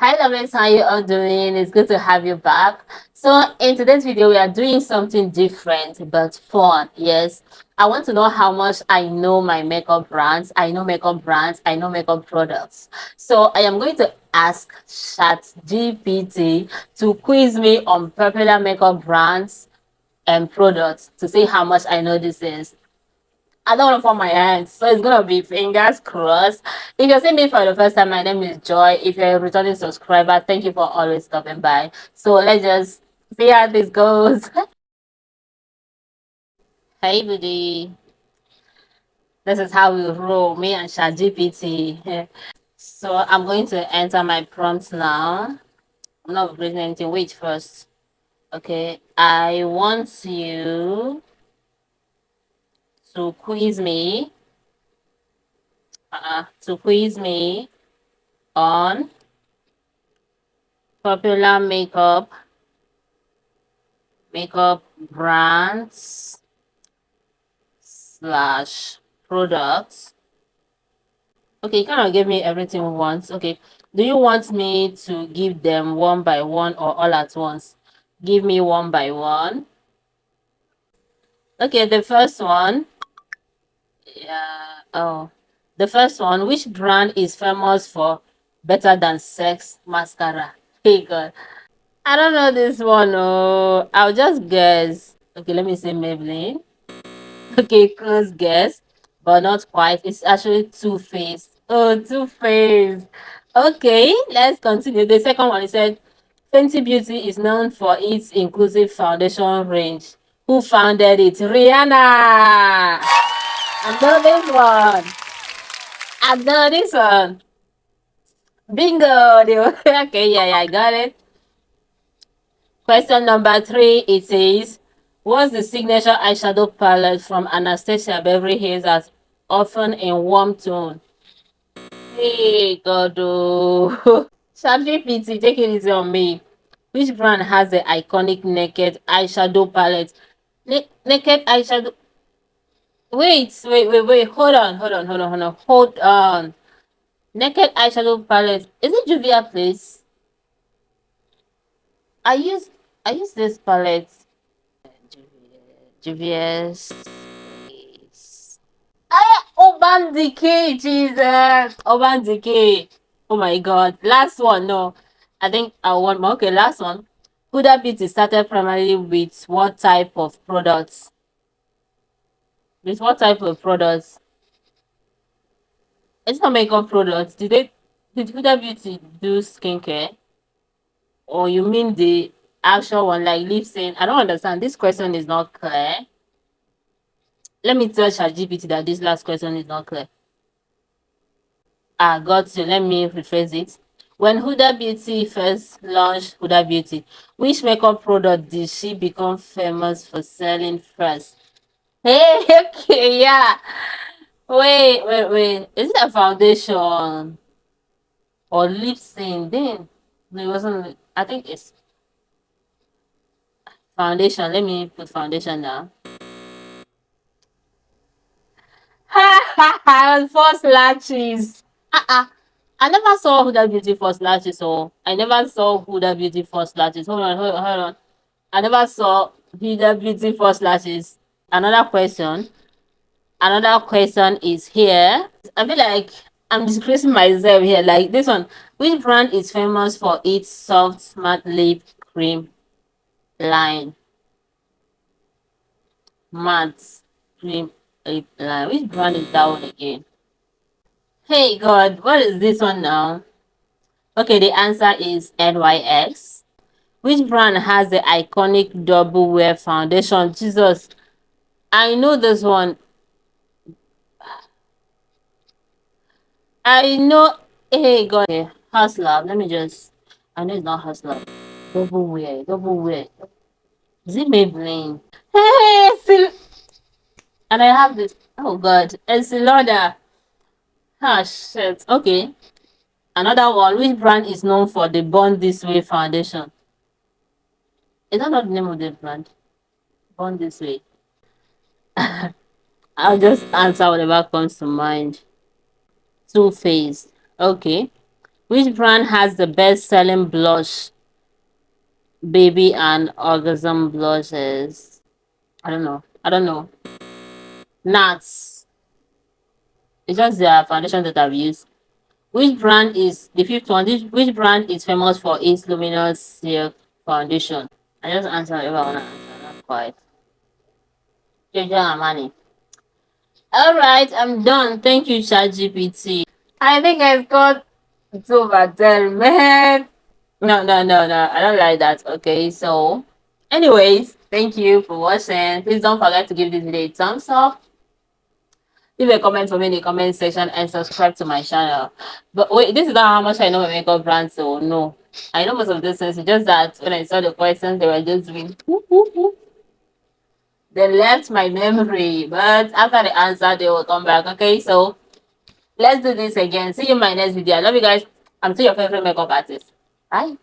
Hi lovers, how you all doing? It's good to have you back. So in today's video, we are doing something different but fun. Yes, I want to know how much I know my makeup brands. I know makeup brands. I know makeup products. So I am going to ask ChatGPT to quiz me on popular makeup brands and products to see how much I know this is. I don't want to form my hands, so it's gonna be fingers crossed. If you're seeing me for the first time, my name is Joy. If you're a returning subscriber, thank you for always stopping by. So let's just see how this goes. Hey, buddy. This is how we roll, me and ChatGPT. So I'm going to enter my prompts now. I'm not upgrading anything. Wait first. Okay, I want you to quiz me. To quiz me on popular makeup brands slash products. Okay, you kind of give me everything once. Okay, do you want me to give them one by one or all at once? Give me one by one. Okay, the first one. Yeah. Oh, the first one. Which brand is famous for better than sex mascara? Hey God, I don't know this one. Oh, I'll just guess. Okay, let me say Maybelline. Okay, close guess, but not quite. It's actually Two-Faced. Oh, Two-Faced. Okay, let's continue. The second one, it said, Fenty Beauty is known for its inclusive foundation range. Who founded it? Rihanna! I know this one. I know this one. Bingo! Okay, yeah, I got it. Question number three, it says, what's the signature eyeshadow palette from Anastasia Beverly Hills as often in warm tone? Hey, God, oh. ChatGPT, take it easy on me. Which brand has the iconic naked eyeshadow palette? Naked eyeshadow. Wait. Hold on. Naked eyeshadow palette. Is it Juvia Place? I use I use this palette. Juvia's Place. Ah, Urban Decay, Jesus. Urban Decay. Oh my God. Last one, no. I think I want more. Okay, last one. Huda Beauty started primarily with what type of products? With what type of products? It's not makeup products. Did Huda Beauty do skincare? Or you mean the actual one like lip sync? I don't understand. This question is not clear. Let me tell ChatGPT that this last question is not clear. Ah, got you. Let me rephrase it. When Huda Beauty first launched Huda Beauty, which makeup product did she become famous for selling first? Hey, okay, yeah. Wait. Is it a foundation or lip sync? Then no, it wasn't. I think it's foundation. Let me put foundation now. Ha ha ha! False lashes. I never saw Huda Beauty False Lashes, so I never saw Huda Beauty False Lashes. Hold on. I never saw Huda Beauty False Lashes. Another question. Another question is here. I feel like I'm disgracing myself here. Like this one. Which brand is famous for its soft matte lip cream line? Matte cream lip line. Which brand is that one again? Hey God, what is this one now? Okay, the answer is NYX. Which brand has the iconic double wear foundation? Jesus, I know this one. I know. Hey, God. Okay, Hustler. Let me just. I know it's not Hustler. Double wear. Double wear. Is it Maybelline? Hey, and I have this. Oh, God. Ensilada. Ah, shit. Okay. Another one. Which brand is known for the Born This Way foundation? Is that not the name of the brand? Born This Way. I'll just answer whatever comes to mind. Two-Faced. Okay. Which brand has the best selling blush, baby and orgasm blushes? I don't know. I don't know. Nuts. It's just the foundation that I've used. Which brand is the fifth one? Which brand is famous for its luminous silk foundation? I just answered whatever I wanna answer, not quite. Ginger Armani. Alright, I'm done. Thank you, ChatGPT. I think I scored 2/10, man. No. I don't like that. Okay, so anyways, thank you for watching. Please don't forget to give this video a thumbs up. Leave a comment for me in the comment section and subscribe to my channel. But wait, this is not how much I know my makeup brand, so no. I know most of these things. It's just that when I saw the questions, they were just doing whoop, whoop, whoop. They left my memory, but after the answer, they will come back. Okay, so let's do this again. See you in my next video. I love you guys. I'm still your favorite makeup artist. Bye.